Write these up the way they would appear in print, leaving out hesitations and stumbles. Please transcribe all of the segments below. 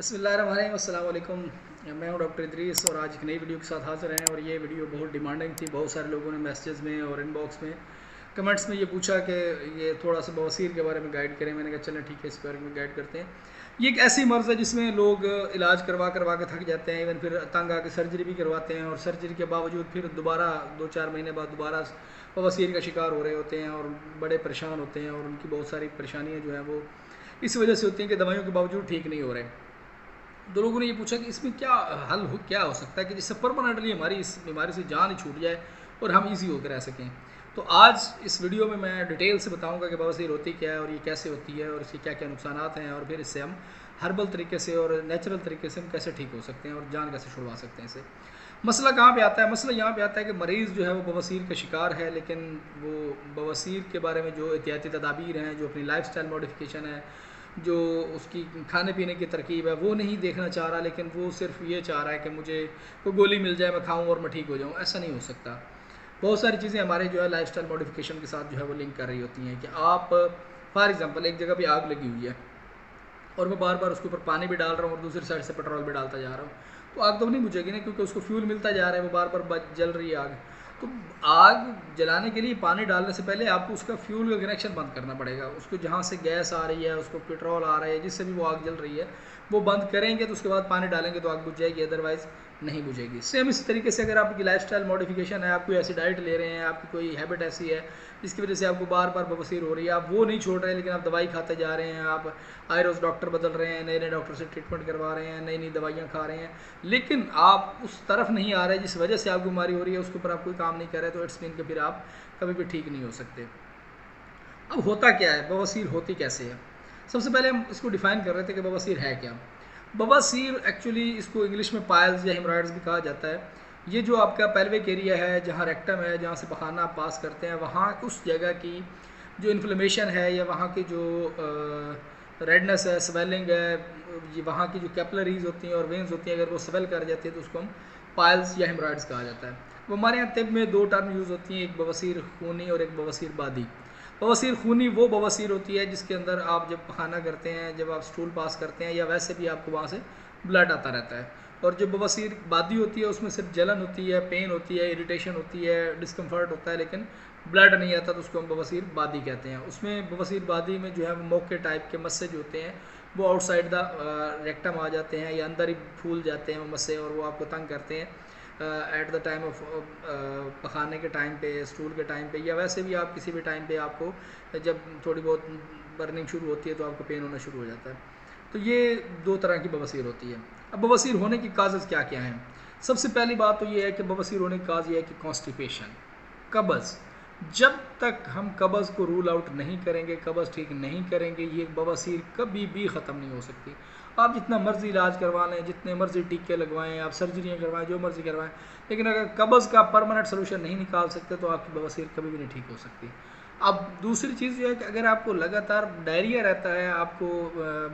बिस्मिल्लाहिर्रहमानिर्रहीम, अस्सलाम वालेकुम। मैं हूं डॉक्टर इदरीस और आज एक नई वीडियो के साथ हाज़िर हैं। और ये वीडियो बहुत डिमांडिंग थी। बहुत सारे लोगों ने मैसेजेस में और इनबॉक्स में कमेंट्स में ये पूछा कि ये थोड़ा सा बवासीर के बारे में गाइड करें। मैंने कहा चलें ठीक है, इस बारे में गाइड करते हैं। ये एक ऐसी मर्ज़ है जिसमें लोग इलाज करवा करवा के थक जाते हैं, इवन फिर तंग आके सर्जरी भी करवाते हैं और सर्जरी के बावजूद फिर दोबारा 2-4 महीने बाद दोबारा बवासीर का शिकार हो रहे होते हैं और बड़े परेशान होते हैं। और उनकी बहुत सारी परेशानियाँ जो हैं वो इस वजह से होती हैं कि दवाइयों के बावजूद ठीक नहीं हो रहे। दो लोगों ने ये पूछा कि इसमें क्या हो सकता है कि जिससे परमानेंटली हमारी इस बीमारी से जान ही छूट जाए और हम इजी होकर रह सकें। तो आज इस वीडियो में मैं डिटेल से बताऊंगा कि बवासीर होती क्या है और ये कैसे होती है और इसके क्या क्या नुकसान हैं, और फिर इससे हम हर्बल तरीके से और नेचुरल तरीके से हम कैसे ठीक हो सकते हैं और जान कैसे छुड़वा सकते हैं इसे। मसला कहाँ पे आता है? मसला यहाँ पे आता है कि मरीज़ जो है वो बवासीर का शिकार है, लेकिन वो बवासीर के बारे में जो एहतियाती तदाबीर हैं, जो अपनी लाइफस्टाइल मॉडिफिकेशन है, जो उसकी खाने पीने की तरकीब है, वो नहीं देखना चाह रहा, लेकिन वो सिर्फ ये चाह रहा है कि मुझे कोई गोली मिल जाए, मैं खाऊं और मैं ठीक हो जाऊं। ऐसा नहीं हो सकता। बहुत सारी चीज़ें हमारे जो है लाइफस्टाइल मॉडिफिकेशन के साथ जो है वो लिंक कर रही होती हैं कि आप फॉर एग्जांपल एक जगह पे आग लगी हुई है और मैं बार बार उसके ऊपर पानी भी डाल रहा हूँ और दूसरी साइड से पेट्रोल भी डालता जा रहा हूँ, तो आग तो नहीं बुझेगी ना, क्योंकि उसको फ्यूल मिलता जा रहा है, वो बार बार जल रही है आग। तो आग जलाने के लिए पानी डालने से पहले आपको उसका फ्यूल का कनेक्शन बंद करना पड़ेगा। उसको जहाँ से गैस आ रही है, उसको पेट्रोल आ रहा है, जिससे भी वो आग जल रही है, वो बंद करेंगे तो उसके बाद पानी डालेंगे तो आग बुझ जाएगी, अदरवाइज़ नहीं बुझेगी। सेम इस तरीके से अगर आपकी लाइफस्टाइल मॉडिफिकेशन है, आप कोई ऐसी डाइट ले रहे हैं, आपकी कोई हैबिट ऐसी है जिसकी वजह से आपको बार बार बवासीर हो रही है, आप वो नहीं छोड़ रहे हैं, लेकिन आप दवाई खाते जा रहे हैं, आप आए रोज़ डॉक्टर बदल रहे हैं, नए नए डॉक्टर से ट्रीटमेंट करवा रहे हैं, नई नई दवाइयाँ खा रहे हैं, लेकिन आप उस तरफ नहीं आ रहे जिस वजह से आपको बीमारी हो रही है, उसके ऊपर आप कोई काम नहीं कर रहे, तो इट्स मीन कि फिर आप कभी भी ठीक नहीं हो सकते। अब होता क्या है, बवासीर होती कैसे है? सबसे पहले हम इसको डिफाइन कर रहे थे कि बवासीर है क्या। बवासीर एक्चुअली इसको इंग्लिश में पायल्स या हेमराइड्स भी कहा जाता है। ये जो आपका पेल्विक एरिया है, जहाँ रेक्टम है, जहाँ से पखाना आप पास करते हैं, वहाँ उस जगह की जो इन्फ्लेमेशन है या वहाँ की जो रेडनेस है, स्वेलिंग है, ये वहाँ की जो कैपिलरीज होती हैं और वेन्स होती हैं, अगर वो स्वेल कर जाती है तो उसको हम पायल्स या हेमराइड्स कहा जाता है। वो हमारे यहाँ तिब में दो टर्म यूज़ होती हैं, एक बवासीर खूनी और एक बवासीर बादी। बवासीर खूनी वो बवासीर होती है जिसके अंदर आप जब खाना करते हैं, जब आप स्टूल पास करते हैं, या वैसे भी आपको वहाँ से ब्लड आता रहता है। और जो बवासीर बादी होती है उसमें सिर्फ जलन होती है, पेन होती है, इरिटेशन होती है, डिस्कम्फर्ट होता है, लेकिन ब्लड नहीं आता, तो उसको हम बवासीर बादी कहते हैं। उसमें बवासीर बादी में जो है वो मोके टाइप के मस्से जो होते हैं वो आउटसाइड द रेक्टम आ जाते हैं या अंदर ही फूल जाते हैं वो मस्से, और वो आपको तंग करते हैं एट द टाइम ऑफ पखाने के टाइम पे, स्टूल के टाइम पे, या वैसे भी आप किसी भी टाइम पे आपको जब थोड़ी बहुत बर्निंग शुरू होती है तो आपको पेन होना शुरू हो जाता है। तो ये दो तरह की बवासीर होती है। अब बवासीर होने की काजेज़ क्या क्या हैं? सबसे पहली बात तो ये है कि बवासीर होने की काज ये है कि कॉन्स्टिपेशन, कब्ज़। जब तक हम कब्ज़ को रूल आउट नहीं करेंगे, कब्ज़ ठीक नहीं करेंगे, ये बवासीर कभी भी ख़त्म नहीं हो सकती। आप जितना मर्ज़ी इलाज करवा लें, जितने मर्ज़ी टीके लगवाएं, आप सर्जरियाँ करवाएं, जो मर्ज़ी करवाएं, लेकिन अगर कब्ज़ का परमानेंट सोल्यूशन नहीं निकाल सकते तो आपकी बवासीर कभी भी नहीं ठीक हो सकती। अब दूसरी चीज़ जो है कि अगर आपको लगातार डायरिया रहता है, आपको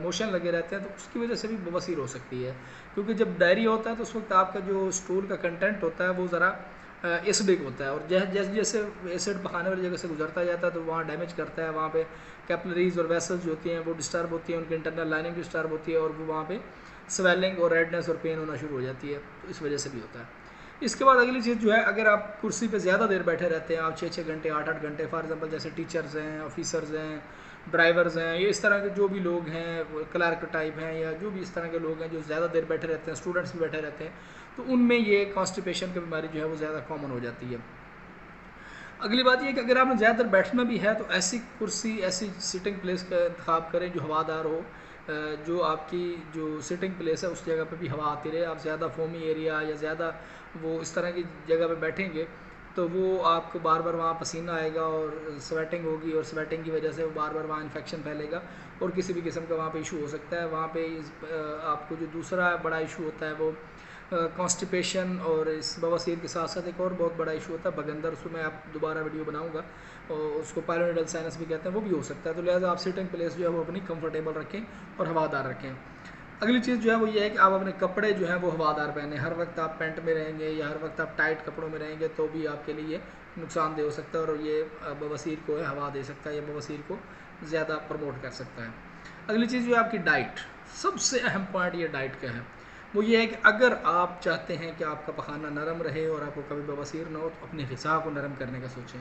मोशन लगे रहते हैं, तो उसकी वजह से भी बवासीर हो सकती है। क्योंकि जब डायरिया होता है तो उस वक्त आपका जो स्टूल का कंटेंट होता है वो ज़रा एसिडिक होता है, और जैसे जैसे एसिड पखाने वाली जगह से गुजरता जाता है तो वहाँ डैमेज करता है, वहाँ पे कैपिलरीज और वेसल्स जो होती हैं वो डिस्टर्ब होती हैं, उनकी इंटरनल लाइनिंग डिस्टर्ब होती है, और वो वहाँ पे स्वेलिंग और रेडनेस और पेन होना शुरू हो जाती है, तो इस वजह से भी होता है। इसके बाद अगली चीज़ जो है, अगर आप कुर्सी पे ज़्यादा देर बैठे रहते हैं, आप 6-6 घंटे 8-8 घंटे, फॉर एग्जांपल जैसे टीचर्स हैं, ऑफिसर्स हैं, ड्राइवर्स हैं, ये इस तरह के जो भी लोग हैं, क्लर्क टाइप हैं, या जो भी इस तरह के लोग हैं जो ज़्यादा देर बैठे रहते हैं, स्टूडेंट्स भी बैठे रहते हैं, तो उनमें ये कॉन्स्टिपेशन की बीमारी जो है वो ज़्यादा कॉमन हो जाती है। अगली बात ये कि अगर आपने ज़्यादातर बैठना भी है तो ऐसी कुर्सी, ऐसी सिटिंग प्लेस का इंतखाब करें जो हवादार हो, जो आपकी जो सिटिंग प्लेस है उस जगह पे भी हवा आती रहे। आप ज़्यादा फोमी एरिया या ज़्यादा वो इस तरह की जगह पे बैठेंगे तो वो आपको बार बार वहाँ पसीना आएगा और स्वेटिंग होगी, और स्वेटिंग की वजह से वो बार बार वहाँ इन्फेक्शन फैलेगा और किसी भी किस्म का वहाँ पे इशू हो सकता है। वहाँ पे आपको जो दूसरा बड़ा इशू होता है वो कॉन्स्टिपेशन, और इस बवासीर के साथ साथ एक और बहुत बड़ा इशू होता है बगंदर। उसको मैं आप दोबारा वीडियो बनाऊंगा, और उसको पायलोनिडल साइनस भी कहते हैं, वो भी हो सकता है। तो लिहाजा आप सिटिंग प्लेस जो है वो अपनी कंफर्टेबल रखें और हवादार रखें। अगली चीज़ जो है वो ये है कि आप अपने कपड़े जो हैं वो हवादार पहने। हर वक्त आप पैंट में रहेंगे या हर वक्त आप टाइट कपड़ों में रहेंगे तो भी आपके लिए नुकसानदेह हो सकता है और ये बवासीर को हवा दे सकता है या बवासीर को ज़्यादा प्रमोट कर सकता है। अगली चीज़ जो है आपकी डाइट, सबसे अहम पॉइंट ये डाइट का है। वो ये है कि अगर आप चाहते हैं कि आपका पखाना नरम रहे और आपको कभी बवासीर ना हो तो अपनी ग़िज़ा को नरम करने का सोचें।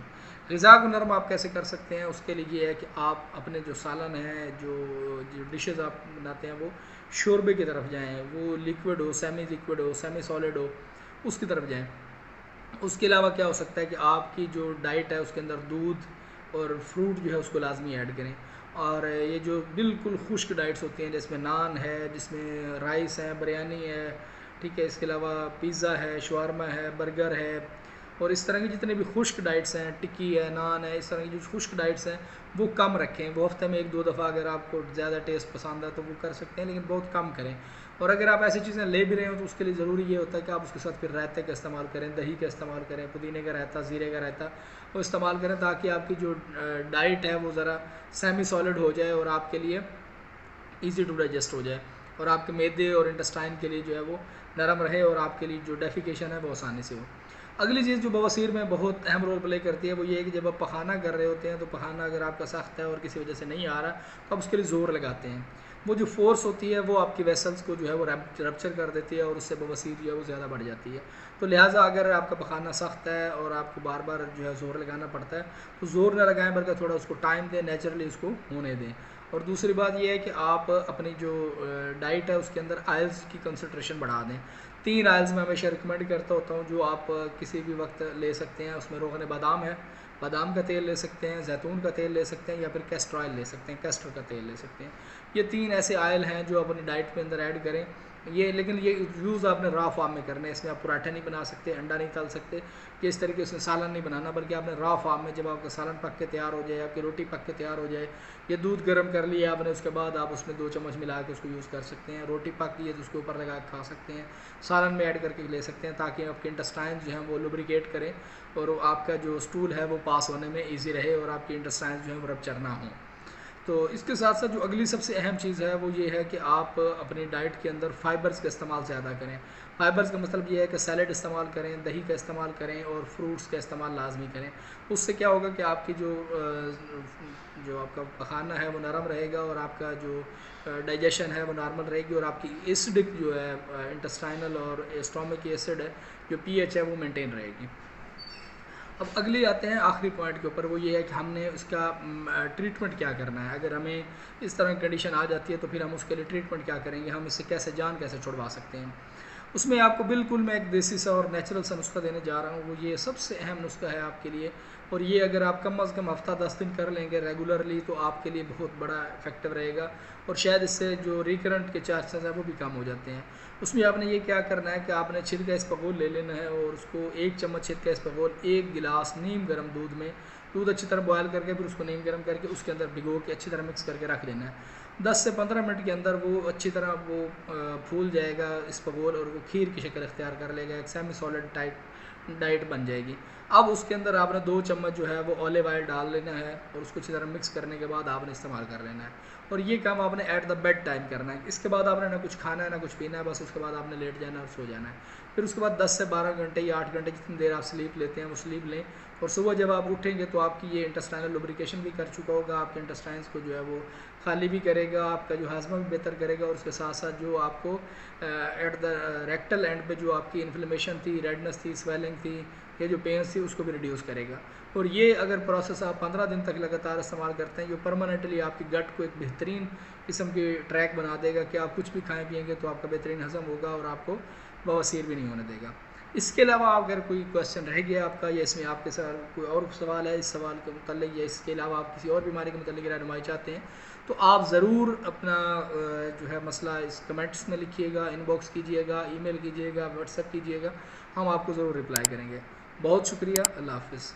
ग़िज़ा को नरम आप कैसे कर सकते हैं, उसके लिए ये है कि आप अपने जो सालन है, जो डिशेज़ आप बनाते हैं वो शोरबे की तरफ जाएँ, वो लिक्विड हो, सेमी लिक्विड हो, सेमी सॉलिड हो, उसकी तरफ जाएँ। उसके अलावा क्या हो सकता है कि आपकी जो डाइट है उसके अंदर दूध और फ्रूट जो है उसको लाजमी ऐड करें। और ये जो बिल्कुल खुश्क डाइट्स होती हैं जिसमें नान है, जिसमें राइस है, बिरयानी है, ठीक है, इसके अलावा पिज़्ज़ा है, शवारमा है, बर्गर है और इस तरह की जितने भी खुश्क डाइट्स हैं, टिक्की है, नान है, इस तरह की जो खुश्क डाइट्स हैं वो कम रखें। वो हफ्ते में 1-2 दफ़ा अगर आपको ज़्यादा टेस्ट पसंद है तो वो कर सकते हैं, लेकिन बहुत कम करें। और अगर आप ऐसी चीज़ें ले भी रहे हो तो उसके लिए ज़रूरी ये होता है कि आप उसके साथ फिर रायते का इस्तेमाल करें, दही का इस्तेमाल करें, पुदीने का रायता, ज़ीरे का रायता वो इस्तेमाल करें ताकि आपकी जो डाइट है वो ज़रा सेमी सॉलिड हो जाए और आपके लिए ईज़ी टू डाइजेस्ट हो जाए और आपके मैदे और इंटेस्टाइन के लिए जो है वो नरम रहे और आपके लिए जो डेफिकेशन है वो आसानी से हो। अगली चीज़ जो बवासीर में बहुत अहम रोल प्ले करती है वो ये है कि जब आप पखाना कर रहे होते हैं तो पखाना अगर आपका सख्त है और किसी वजह से नहीं आ रहा तो आप उसके लिए ज़ोर लगाते हैं। वो जो फोर्स होती है वो आपकी वेसल्स को जो है वो रप्चर कर देती है और उससे बवासीर जो है वो ज़्यादा बढ़ जाती है। तो लिहाजा अगर आपका पखाना सख्त है और आपको बार बार जो है ज़ोर लगाना पड़ता है तो ज़ोर ना लगाएं बल्कि थोड़ा उसको टाइम दें, नेचुरली उसको होने दें। और दूसरी बात यह है कि आप अपनी जो डाइट है उसके अंदर आयल्स की कंसंट्रेशन बढ़ा दें। 3 आयल्स मैं हमेशा रिकमेंड करता होता हूँ जो आप किसी भी वक्त ले सकते हैं। उसमें रोगन बादाम है, बादाम का तेल ले सकते हैं, जैतून का तेल ले सकते हैं या फिर कैस्टर ऑयल ले सकते हैं, कैस्टर का तेल ले सकते हैं। ये 3 ऐसे ऑयल हैं जो अपनी डाइट के अंदर ऐड करें। ये लेकिन ये यूज़ आपने रॉ फॉर्म में करना है। इसमें आप पराठे नहीं बना सकते, अंडा नहीं तल सकते, कि इस तरीके से सालन नहीं बनाना, बल्कि आपने रॉ फॉर्म में जब आपका सालन पक के तैयार हो जाए, आपकी रोटी पक के तैयार हो जाए, ये दूध गर्म कर लिया आपने, उसके बाद आप उसमें 2 चम्मच मिला के उसको यूज़ कर सकते हैं। रोटी पक गई है तो उसके ऊपर लगा के खा सकते हैं, सालन में ऐड करके ले सकते हैं ताकि आपके इंटेस्टाइन जो हैं वो लुब्रिकेट करें और आपका जो स्टूल है वो पास होने में ईजी रहे और आपकी इंटेस्टाइन जो है वो रप्चर ना हो। तो इसके साथ साथ जो अगली सबसे अहम चीज़ है वो ये है कि आप अपनी डाइट के अंदर फ़ाइबर्स का इस्तेमाल ज़्यादा करें। फ़ाइबर्स का मतलब ये है कि सैलड इस्तेमाल करें, दही का इस्तेमाल करें और फ्रूट्स का इस्तेमाल लाजमी करें। उससे क्या होगा कि आपकी जो आपका पखाना है वो नरम रहेगा और आपका जो डाइजेशन है वो नॉर्मल रहेगी और आपकी एसिडिक जो है इंटेस्टाइनल और स्टोमक की एसिड है, जो पीएच है वो मेंटेन रहेगी। अब अगली आते हैं आखिरी पॉइंट के ऊपर, वो ये है कि हमने उसका ट्रीटमेंट क्या करना है। अगर हमें इस तरह की कंडीशन आ जाती है तो फिर हम उसके लिए ट्रीटमेंट क्या करेंगे, हम इससे कैसे जान कैसे छुड़वा सकते हैं। उसमें आपको बिल्कुल मैं एक देसी सा और नेचुरल सा नुस्खा देने जा रहा हूँ। वो ये सबसे अहम नुस्खा है आपके लिए और ये अगर आप कम अज़ कम हफ्ता 10 दिन कर लेंगे रेगुलरली तो आपके लिए बहुत बड़ा इफेक्टिव रहेगा और शायद इससे जो रिकरेंट के चांसेस हैं वो भी कम हो जाते हैं। उसमें आपने ये क्या करना है कि आपने छिलका इसबगोल ले लेना है और उसको 1 चम्मच छिलका इसबगोल 1 गिलास नीम गर्म दूध अच्छी तरह बॉयल करके फिर उसको नीम गर्म करके उसके अंदर भिगो के अच्छी तरह मिक्स करके रख देना है। 10 से 15 मिनट के अंदर वो अच्छी तरह वो फूल जाएगा इसबगोल और वो खीर की शक्ल इख्तियार कर लेगा, एक सेमी सॉलिड टाइप डाइट बन जाएगी। अब उसके अंदर आपने 2 चम्मच जो है वो ऑलिव ऑयल डाल लेना है और उसको अच्छी तरह मिक्स करने के बाद आपने इस्तेमाल कर लेना है और ये काम आपने एट द बेड टाइम करना है। इसके बाद आपने ना कुछ खाना है ना कुछ पीना है, बस उसके बाद आपने लेट जाना है और सो जाना है। फिर उसके बाद 10 से 12 घंटे या 8 घंटे जितनी देर आप स्लीप लेते हैं वो स्लीप लें और सुबह जब आप उठेंगे तो आपकी ये इंटेस्टाइनल लुब्रिकेशन भी कर चुका होगा, आपके इंटेस्टाइन्स को जो है वो खाली भी करेगा, आपका जो हाजमा भी बेहतर करेगा और उसके साथ साथ जो आपको एट द रेक्टल एंड पे जो आपकी इन्फ्लेमेशन थी, रेडनेस थी, स्वेलिंग थी, ये जो पेन्स थी उसको भी रिड्यूस करेगा। और ये अगर प्रोसेस आप 15 दिन तक लगातार इस्तेमाल करते हैं, जो परमानेंटली आपकी गट को एक बेहतरीन किस्म की ट्रैक बना देगा कि आप कुछ भी खाएँ पिएंगे तो आपका बेहतरीन हज़म होगा और आपको बवासीर भी नहीं होने देगा। इसके अलावा अगर कोई क्वेश्चन रह गया आपका या इसमें आपके साथ कोई और सवाल है इस सवाल के मतलब या इसके अलावा आप किसी और बीमारी के मतलब रहनुमाई चाहते हैं तो आप ज़रूर अपना जो है मसला इस कमेंट्स में लिखिएगा, इनबॉक्स कीजिएगा, ईमेल कीजिएगा, व्हाट्सएप कीजिएगा, हम आपको ज़रूर रिप्लाई करेंगे। बहुत शुक्रिया, अल्लाह हाफ़िज़।